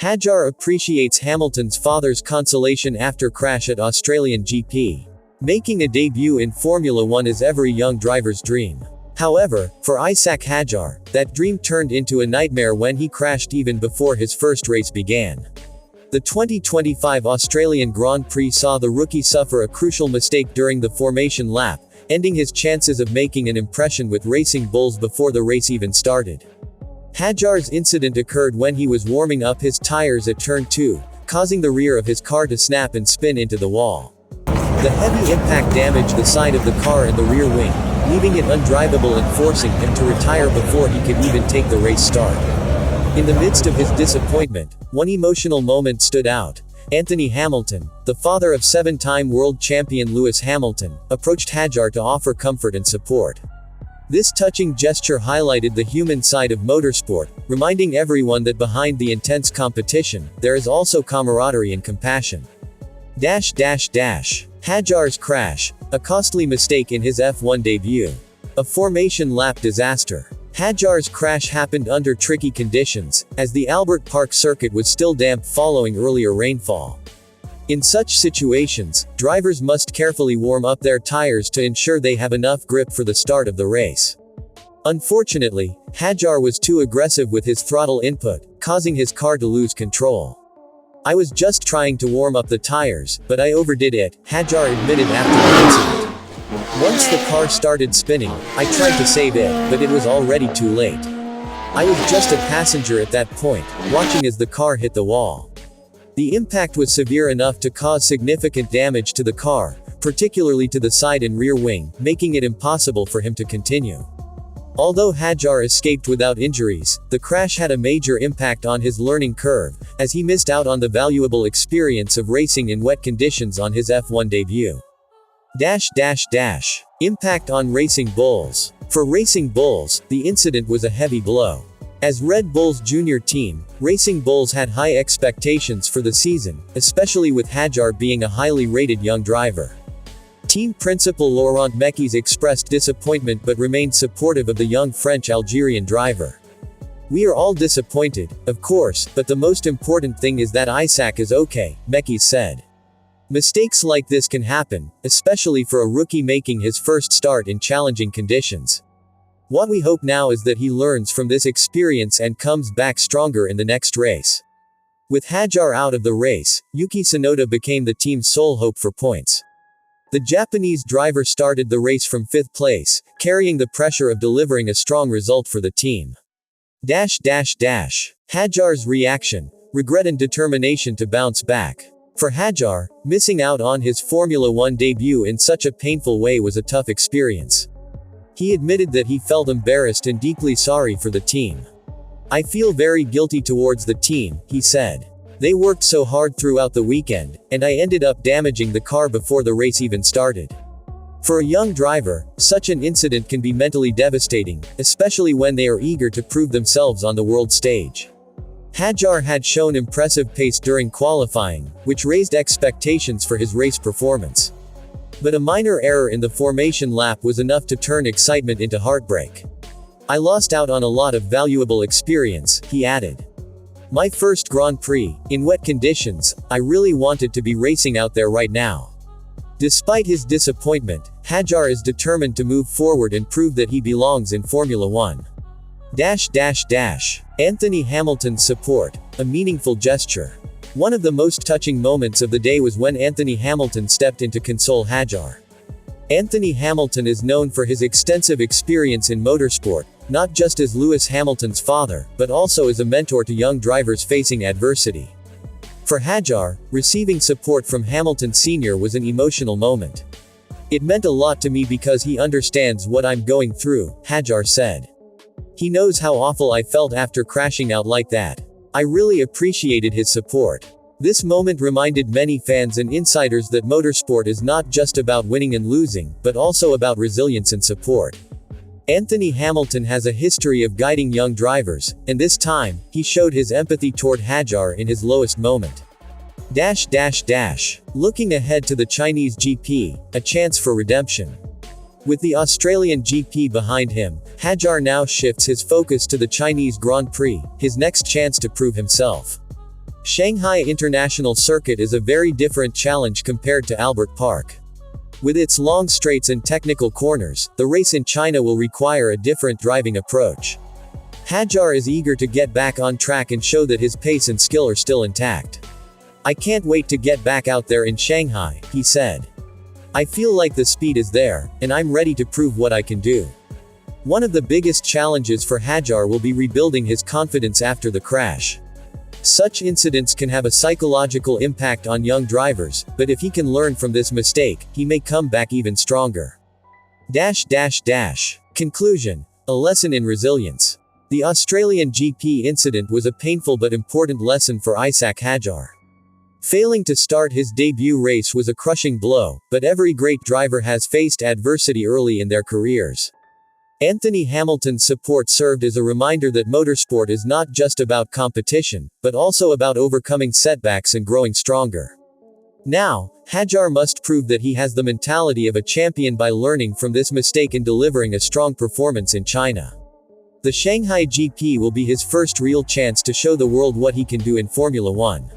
Hadjar appreciates Hamilton's father's consolation after crash at Australian GP. Making a debut in Formula One is every young driver's dream. However, for Isack Hadjar, that dream turned into a nightmare when he crashed even before his first race began. The 2025 Australian Grand Prix saw the rookie suffer a crucial mistake during the formation lap, ending his chances of making an impression with Racing Bulls before the race even started. Hadjar's incident occurred when he was warming up his tires at turn 2, causing the rear of his car to snap and spin into the wall. The heavy impact damaged the side of the car and the rear wing, leaving it undrivable and forcing him to retire before he could even take the race start. In the midst of his disappointment, one emotional moment stood out. Anthony Hamilton, the father of 7-time world champion Lewis Hamilton, approached Hadjar to offer comfort and support. This touching gesture highlighted the human side of motorsport, reminding everyone that behind the intense competition, there is also camaraderie and compassion. Hadjar's crash, a costly mistake in his F1 debut. A formation lap disaster. Hadjar's crash happened under tricky conditions, as the Albert Park circuit was still damp following earlier rainfall. In such situations, drivers must carefully warm up their tires to ensure they have enough grip for the start of the race. Unfortunately, Hadjar was too aggressive with his throttle input, causing his car to lose control. "I was just trying to warm up the tires, but I overdid it," Hadjar admitted after the incident. "Once the car started spinning, I tried to save it, but it was already too late. I was just a passenger at that point, watching as the car hit the wall. The impact was severe enough to cause significant damage to the car, particularly to the side and rear wing, making it impossible for him to continue." Although Hadjar escaped without injuries, the crash had a major impact on his learning curve, as he missed out on the valuable experience of racing in wet conditions on his F1 debut. Impact on Racing Bulls. For Racing Bulls, the incident was a heavy blow. As Red Bull's junior team, Racing Bulls had high expectations for the season, especially with Hadjar being a highly rated young driver. Team principal Laurent Mekies expressed disappointment but remained supportive of the young French-Algerian driver. "We are all disappointed, of course, but the most important thing is that Isack is okay," Mekies said. "Mistakes like this can happen, especially for a rookie making his first start in challenging conditions. What we hope now is that he learns from this experience and comes back stronger in the next race." With Hadjar out of the race, Yuki Tsunoda became the team's sole hope for points. The Japanese driver started the race from 5th place, carrying the pressure of delivering a strong result for the team. Hadjar's reaction, regret and determination to bounce back. For Hadjar, missing out on his Formula One debut in such a painful way was a tough experience. He admitted that he felt embarrassed and deeply sorry for the team. "I feel very guilty towards the team," he said. "They worked so hard throughout the weekend, and I ended up damaging the car before the race even started." For a young driver, such an incident can be mentally devastating, especially when they are eager to prove themselves on the world stage. Hadjar had shown impressive pace during qualifying, which raised expectations for his race performance. But a minor error in the formation lap was enough to turn excitement into heartbreak. "I lost out on a lot of valuable experience," he added. "My first Grand Prix, in wet conditions, I really wanted to be racing out there right now." Despite his disappointment, Hadjar is determined to move forward and prove that he belongs in Formula One. Anthony Hamilton's support, a meaningful gesture. One of the most touching moments of the day was when Anthony Hamilton stepped in to console Hadjar. Anthony Hamilton is known for his extensive experience in motorsport, not just as Lewis Hamilton's father, but also as a mentor to young drivers facing adversity. For Hadjar, receiving support from Hamilton Sr. was an emotional moment. "It meant a lot to me because he understands what I'm going through," Hadjar said. "He knows how awful I felt after crashing out like that. I really appreciated his support." This moment reminded many fans and insiders that motorsport is not just about winning and losing, but also about resilience and support. Anthony Hamilton has a history of guiding young drivers, and this time, he showed his empathy toward Hadjar in his lowest moment. Looking ahead to the Chinese GP, a chance for redemption. With the Australian GP behind him, Hadjar now shifts his focus to the Chinese Grand Prix, his next chance to prove himself. Shanghai International Circuit is a very different challenge compared to Albert Park. With its long straights and technical corners, the race in China will require a different driving approach. Hadjar is eager to get back on track and show that his pace and skill are still intact. "I can't wait to get back out there in Shanghai," he said. "I feel like the speed is there, and I'm ready to prove what I can do." One of the biggest challenges for Hadjar will be rebuilding his confidence after the crash. Such incidents can have a psychological impact on young drivers, but if he can learn from this mistake, he may come back even stronger. Conclusion. A lesson in resilience. The Australian GP incident was a painful but important lesson for Isack Hadjar. Failing to start his debut race was a crushing blow, but every great driver has faced adversity early in their careers. Anthony Hamilton's support served as a reminder that motorsport is not just about competition, but also about overcoming setbacks and growing stronger. Now, Hadjar must prove that he has the mentality of a champion by learning from this mistake and delivering a strong performance in China. The Shanghai GP will be his first real chance to show the world what he can do in Formula One.